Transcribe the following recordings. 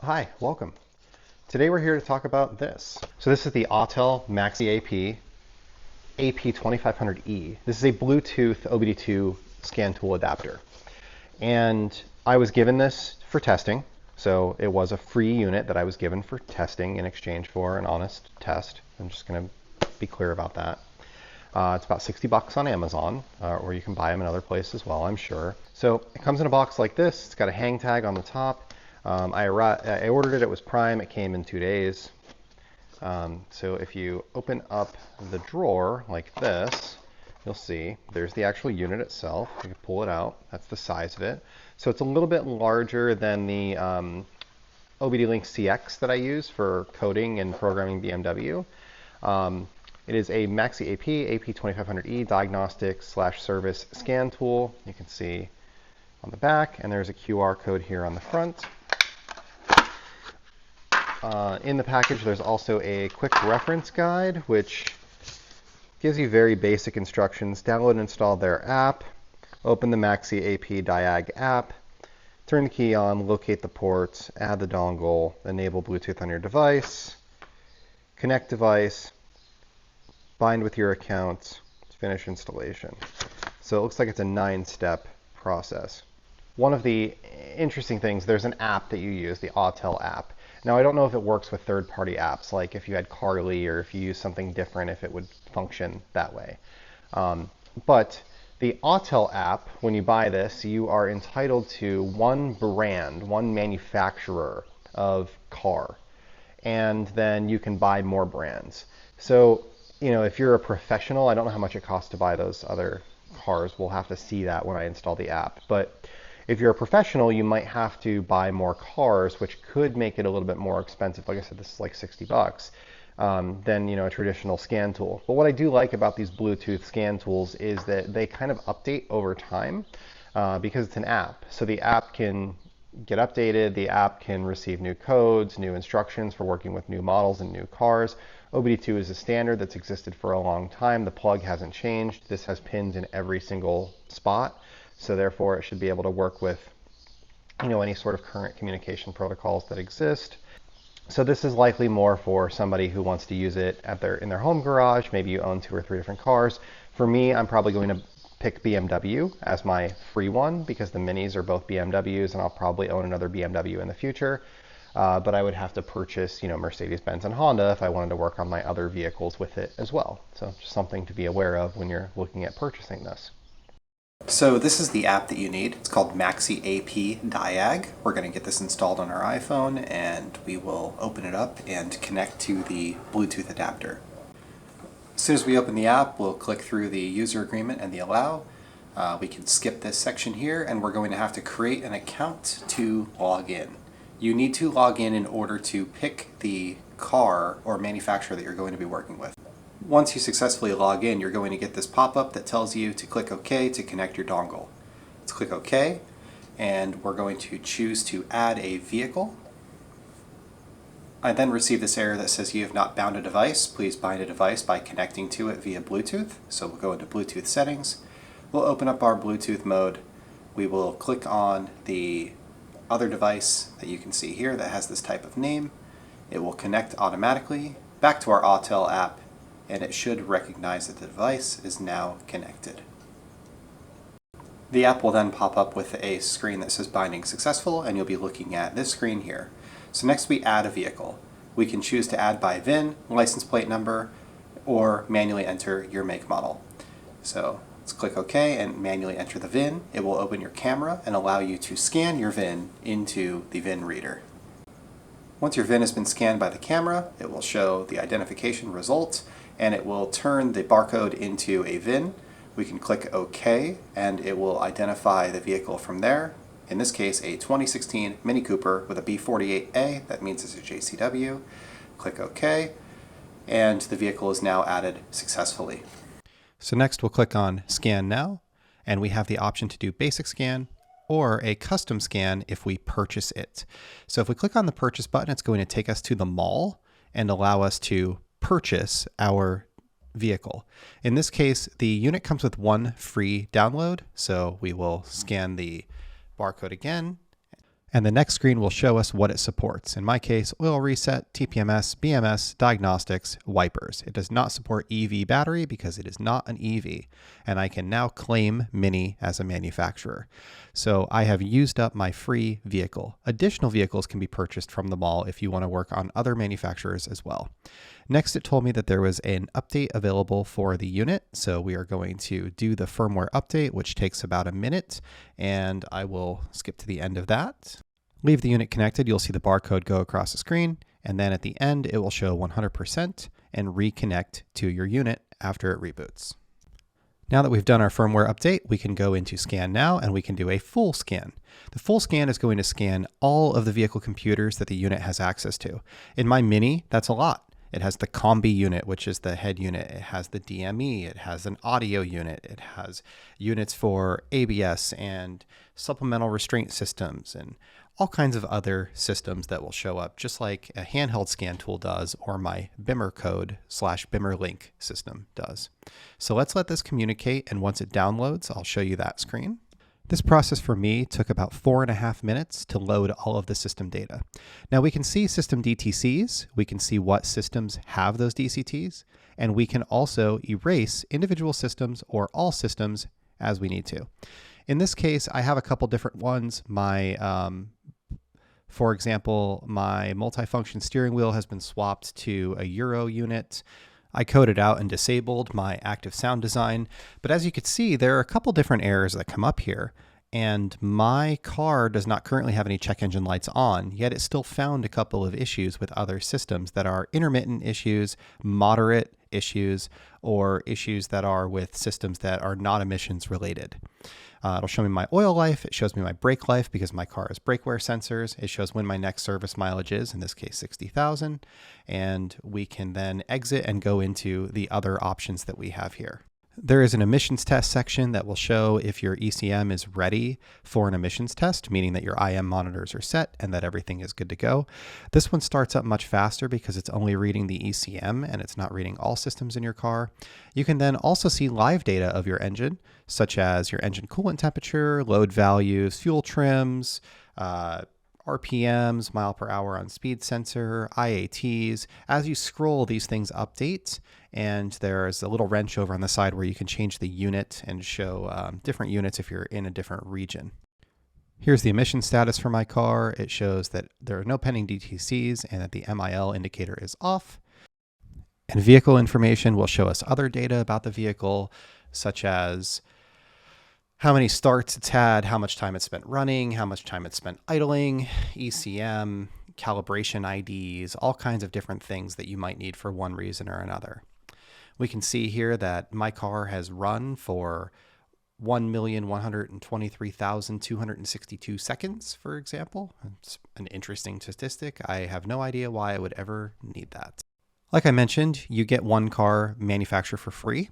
Hi, welcome. Today we're here to talk about this. So this is the Autel MaxiAP AP2500E. This is a Bluetooth OBD2 scan tool adapter. And I was given this for testing. So it was a free unit that I was given for testing in exchange for an honest test. I'm just going to be clear about that. It's about 60 bucks on Amazon, or you can buy them in other places as well, I'm sure. So it comes in a box like this. It's got a hang tag on the top. I ordered it, it was Prime, it came in 2 days. So if you open up the drawer like this, you'll see there's the actual unit itself. You can pull it out, that's the size of it. So it's a little bit larger than the OBD-Link CX that I use for coding and programming BMW. It is a MaxiAP AP2500E diagnostic / service scan tool. You can see on the back, and there's a QR code here on the front. In the package, there's also a quick reference guide, which gives you very basic instructions. Download and install their app, open the MaxiAP Diag app, turn the key on, locate the ports, add the dongle, enable Bluetooth on your device, connect device, bind with your account, finish installation. So it looks like it's a 9-step process. One of the interesting things, there's an app that you use, the Autel app. Now, I don't know if it works with third-party apps, like if you had Carly or if you use something different, if it would function that way. But the Autel app, when you buy this, you are entitled to one brand, one manufacturer of car, and then you can buy more brands. So, you know, if you're a professional, I don't know how much it costs to buy those other cars. We'll have to see that when I install the app. But if you're a professional, you might have to buy more cars, which could make it a little bit more expensive. Like I said, this is like 60 bucks than, you know, a traditional scan tool. But what I do like about these Bluetooth scan tools is that they kind of update over time because it's an app. So the app can get updated, the app can receive new codes, new instructions for working with new models and new cars. OBD2 is a standard that's existed for a long time. The plug hasn't changed. This has pins in every single spot. So therefore, it should be able to work with, you know, any sort of current communication protocols that exist. So this is likely more for somebody who wants to use it in their home garage. Maybe you own 2 or 3 different cars. For me, I'm probably going to pick BMW as my free one because the minis are both BMWs, and I'll probably own another BMW in the future. But I would have to purchase, you know, Mercedes-Benz and Honda if I wanted to work on my other vehicles with it as well. So just something to be aware of when you're looking at purchasing this. So this is the app that you need. It's called MaxiAP Diag. We're going to get this installed on our iPhone, and we will open it up and connect to the Bluetooth adapter. As soon as we open the app, we'll click through the user agreement and the allow. We can skip this section here, and we're going to have to create an account to log in. You need to log in order to pick the car or manufacturer that you're going to be working with. Once you successfully log in, you're going to get this pop-up that tells you to click OK to connect your dongle. Let's click OK, and we're going to choose to add a vehicle. I then receive this error that says you have not bound a device. Please bind a device by connecting to it via Bluetooth. So we'll go into Bluetooth settings. We'll open up our Bluetooth mode. We will click on the other device that you can see here that has this type of name. It will connect automatically back to our Autel app, and it should recognize that the device is now connected. The app will then pop up with a screen that says binding successful, and you'll be looking at this screen here. So next we add a vehicle. We can choose to add by VIN, license plate number, or manually enter your make model. So let's click OK and manually enter the VIN. It will open your camera and allow you to scan your VIN into the VIN reader. Once your VIN has been scanned by the camera, it will show the identification result, and it will turn the barcode into a VIN. We can click OK, and it will identify the vehicle from there. In this case, a 2016 Mini Cooper with a B48A, that means it's a JCW. Click OK, and the vehicle is now added successfully. So next we'll click on Scan Now, and we have the option to do basic scan or a custom scan if we purchase it. So if we click on the purchase button, it's going to take us to the mall and allow us to purchase our vehicle. In this case, the unit comes with one free download, so we will scan the barcode again, And the next screen will show us what it supports. In my case, oil reset, TPMS, BMS, diagnostics, wipers. It does not support EV battery because it is not an EV. And I can now claim Mini as a manufacturer. So I have used up my free vehicle. Additional vehicles can be purchased from the mall if you want to work on other manufacturers as well. Next, it told me that there was an update available for the unit. So we are going to do the firmware update, which takes about a minute, and I will skip to the end of that. Leave the unit connected. You'll see the barcode go across the screen, and then at the end, it will show 100% and reconnect to your unit after it reboots. Now that we've done our firmware update, we can go into Scan Now and we can do a full scan. The full scan is going to scan all of the vehicle computers that the unit has access to. In my Mini, that's a lot. It has the combi unit, which is the head unit. It has the DME. It has an audio unit. It has units for ABS and supplemental restraint systems and all kinds of other systems that will show up, just like a handheld scan tool does or my BIMR code / BIMR link system does. So let's let this communicate, and once it downloads, I'll show you that screen. This process for me took about 4.5 minutes to load all of the system data. Now we can see system DTCs, we can see what systems have those DCTs, and we can also erase individual systems or all systems as we need to. In this case, I have a couple different ones. For example, my multifunction steering wheel has been swapped to a Euro unit. I coded out and disabled my active sound design, but as you can see, there are a couple different errors that come up here, and my car does not currently have any check engine lights on, yet it still found a couple of issues with other systems that are intermittent issues, moderate issues, or issues that are with systems that are not emissions related. It'll show me my oil life. It shows me my brake life because my car has brake wear sensors. It shows when my next service mileage is, in this case 60,000. And we can then exit and go into the other options that we have here. There is an emissions test section that will show if your ECM is ready for an emissions test, meaning that your IM monitors are set and that everything is good to go. This one starts up much faster because it's only reading the ECM and it's not reading all systems in your car. You can then also see live data of your engine, such as your engine coolant temperature, load values, fuel trims, RPMs, mile per hour on speed sensor, IATs. As you scroll, these things update, and there's a little wrench over on the side where you can change the unit and show different units if you're in a different region. Here's the emission status for my car. It shows that there are no pending DTCs and that the MIL indicator is off. And vehicle information will show us other data about the vehicle, such as how many starts it's had, how much time it's spent running, how much time it's spent idling, ECM, calibration IDs, all kinds of different things that you might need for one reason or another. We can see here that my car has run for 1,123,262 seconds, for example. It's an interesting statistic. I have no idea why I would ever need that. Like I mentioned, you get one car manufacturer for free.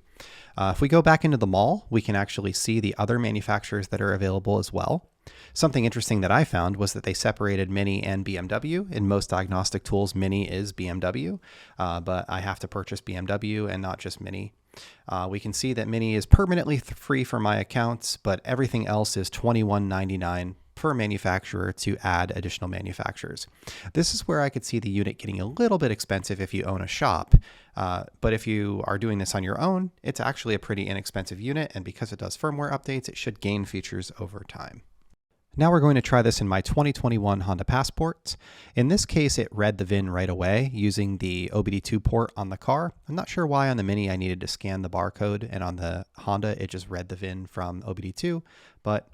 If we go back into the mall, we can actually see the other manufacturers that are available as well. Something interesting that I found was that they separated Mini and BMW. In most diagnostic tools, Mini is BMW, but I have to purchase BMW and not just Mini. We can see that Mini is permanently free for my accounts, but everything else is $21.99 per manufacturer to add additional manufacturers. This is where I could see the unit getting a little bit expensive if you own a shop, but if you are doing this on your own, it's actually a pretty inexpensive unit, and because it does firmware updates, it should gain features over time. Now we're going to try this in my 2021 Honda Passport. In this case, it read the VIN right away using the OBD2 port on the car. I'm not sure why on the Mini I needed to scan the barcode, and on the Honda it just read the VIN from OBD2, but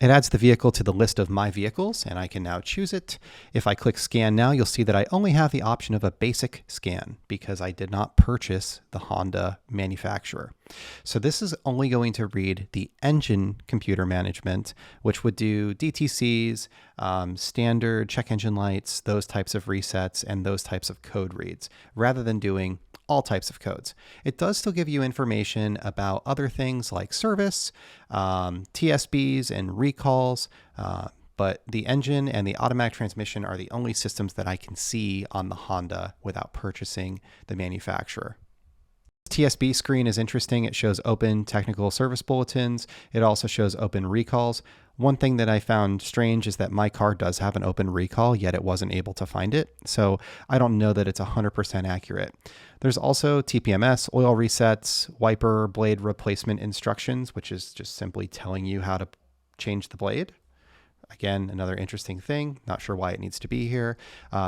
it adds the vehicle to the list of my vehicles, and I can now choose it. If I click Scan Now, you'll see that I only have the option of a basic scan because I did not purchase the Honda manufacturer. So this is only going to read the engine computer management, which would do DTCs, standard check engine lights, those types of resets, and those types of code reads, rather than doing all types of codes. It does still give you information about other things like service, TSBs, and recalls, but the engine and the automatic transmission are the only systems that I can see on the Honda without purchasing the manufacturer. TSB screen is interesting. It shows open technical service bulletins. It also shows open recalls. One thing that I found strange is that my car does have an open recall, yet it wasn't able to find it. So I don't know that it's 100% accurate. There's also TPMS, oil resets, wiper blade replacement instructions, which is just simply telling you how to change the blade. Again, another interesting thing, not sure why it needs to be here.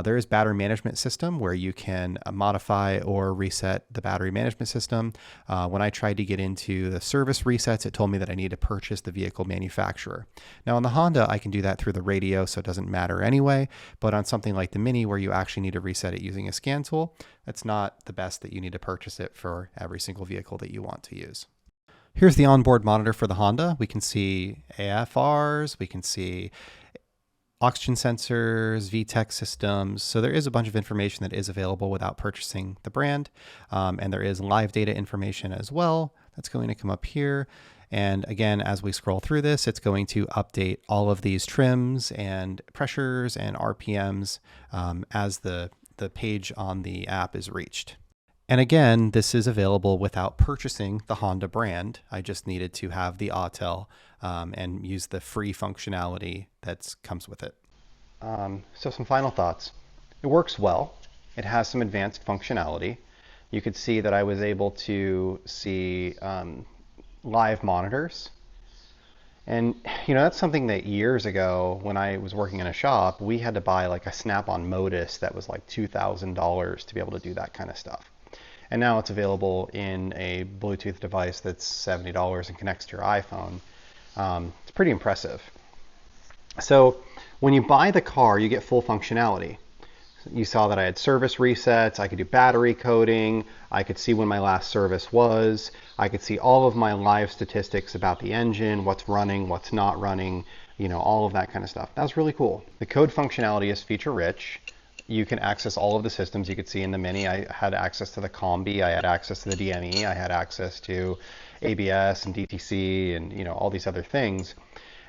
There is battery management system where you can modify or reset the battery management system. When I tried to get into the service resets, it told me that I need to purchase the vehicle manufacturer. Now on the Honda, I can do that through the radio, so it doesn't matter anyway. But on something like the Mini, where you actually need to reset it using a scan tool, it's not the best that you need to purchase it for every single vehicle that you want to use. Here's the onboard monitor for the Honda. We can see AFRs, we can see oxygen sensors, VTEC systems. So there is a bunch of information that is available without purchasing the brand. And there is live data information as well. That's going to come up here. And again, as we scroll through this, it's going to update all of these trims and pressures and RPMs as the page on the app is reached. And again, this is available without purchasing the Honda brand. I just needed to have the Autel and use the free functionality that comes with it. So some final thoughts. It works well. It has some advanced functionality. You could see that I was able to see live monitors. And that's something that years ago when I was working in a shop, we had to buy like a Snap-on Modus that was like $2,000 to be able to do that kind of stuff. And now it's available in a Bluetooth device that's $70 and connects to your iPhone. It's pretty impressive. So when you buy the car, you get full functionality. You saw that I had service resets, I could do battery coding, I could see when my last service was, I could see all of my live statistics about the engine, what's running, what's not running, all of that kind of stuff. That was really cool. The code functionality is feature rich. You can access all of the systems. You could see in the Mini, I had access to the combi, I had access to the DME, I had access to ABS and DTC and all these other things.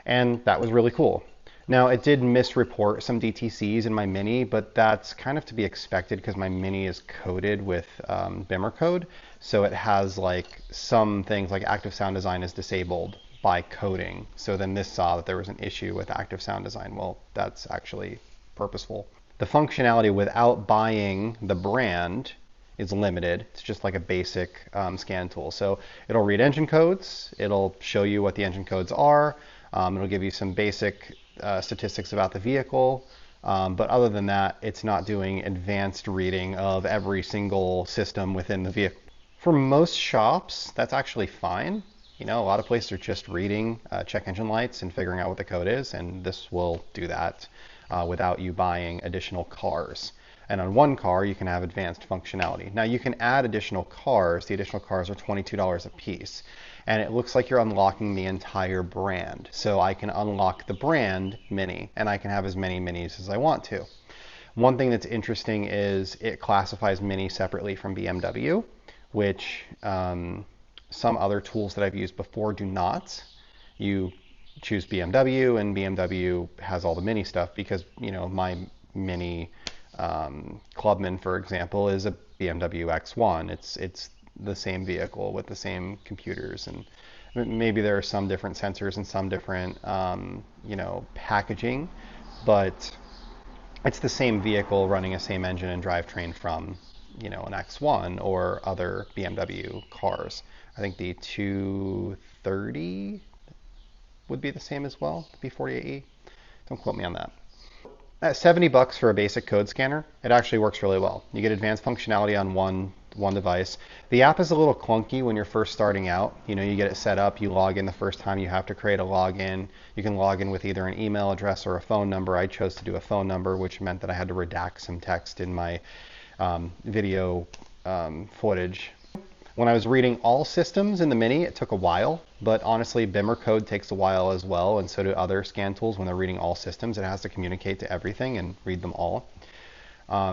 And that was really cool. Now it did misreport some DTCs in my Mini, but that's kind of to be expected because my Mini is coded with BIMR code. So it has like some things like active sound design is disabled by coding. So then this saw that there was an issue with active sound design. Well, that's actually purposeful. The functionality without buying the brand is limited. It's just like a basic scan tool. So it'll read engine codes. It'll show you what the engine codes are. It'll give you some basic statistics about the vehicle. But other than that, it's not doing advanced reading of every single system within the vehicle. For most shops, that's actually fine. A lot of places are just reading check engine lights and figuring out what the code is, and this will do that without you buying additional cars. And on one car, you can have advanced functionality. Now you can add additional cars. The additional cars are $22 a piece. And it looks like you're unlocking the entire brand. So I can unlock the brand Mini, and I can have as many Minis as I want to. One thing that's interesting is it classifies Mini separately from BMW, which some other tools that I've used before do not. You choose BMW, and BMW has all the Mini stuff because my Mini Clubman, for example, is a BMW X1. It's the same vehicle with the same computers, and maybe there are some different sensors and some different packaging, but it's the same vehicle running a same engine and drivetrain from an X1 or other BMW cars. I think the 230 would be the same as well, the B48E. Don't quote me on that. At $70 for a basic code scanner, it actually works really well. You get advanced functionality on one device. The app is a little clunky when you're first starting out. You get it set up, you log in the first time, you have to create a login. You can log in with either an email address or a phone number. I chose to do a phone number, which meant that I had to redact some text in my video footage. When I was reading all systems in the Mini, it took a while, but honestly, BIMR code takes a while as well, and so do other scan tools. When they're reading all systems, it has to communicate to everything and read them all.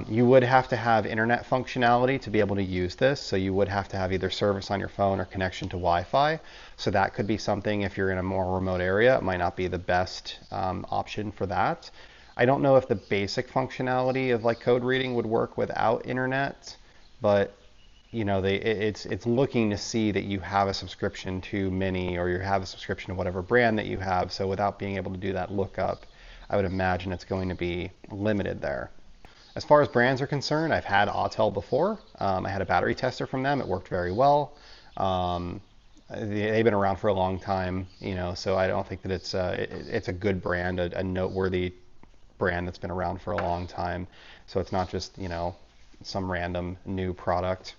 You would have to have internet functionality to be able to use this, so you would have to have either service on your phone or connection to Wi-Fi. So that could be something if you're in a more remote area. It might not be the best option for that. I don't know if the basic functionality of like code reading would work without internet, but you know, it's looking to see that you have a subscription to Mini or you have a subscription to whatever brand that you have. So without being able to do that lookup, I would imagine it's going to be limited there. As far as brands are concerned, I've had Autel before. I had a battery tester from them. It worked very well. They've been around for a long time, you know, so I don't think that it's a good brand, a noteworthy brand that's been around for a long time. So it's not just, you know, some random new product.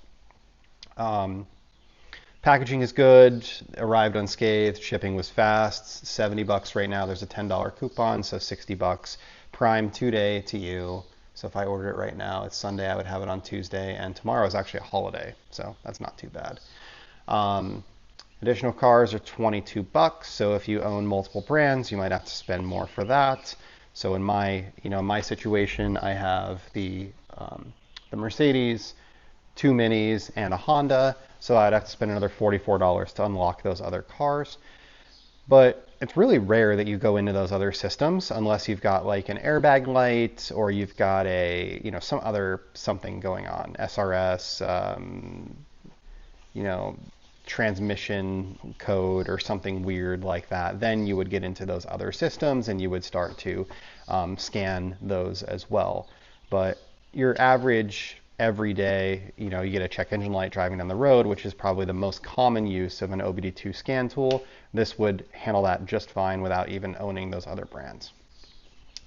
Packaging is good, arrived unscathed, shipping was fast, $70 right now. There's a $10 coupon, so $60. Prime 2-day to you. So if I ordered it right now, it's Sunday, I would have it on Tuesday, and tomorrow is actually a holiday, so that's not too bad. Additional cars are $22, so if you own multiple brands, you might have to spend more for that. So in my, my situation, I have the Mercedes, 2 Minis, and a Honda, so I'd have to spend another $44 to unlock those other cars. But it's really rare that you go into those other systems unless you've got like an airbag light or you've got a, some other something going on, SRS, transmission code or something weird like that. Then you would get into those other systems and you would start to scan those as well. But your average everyday, you get a check engine light driving down the road, which is probably the most common use of an OBD2 scan tool. This would handle that just fine without even owning those other brands.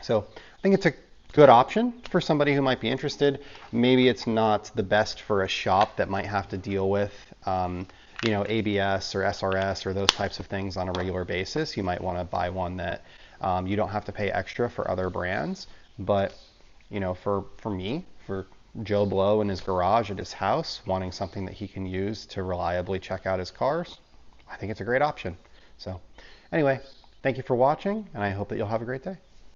So I think it's a good option for somebody who might be interested. Maybe it's not the best for a shop that might have to deal with ABS or SRS or those types of things on a regular basis. You might want to buy one that you don't have to pay extra for other brands. But for me, for Joe Blow in his garage at his house, wanting something that he can use to reliably check out his cars, I think it's a great option. So anyway, thank you for watching, and I hope that you'll have a great day.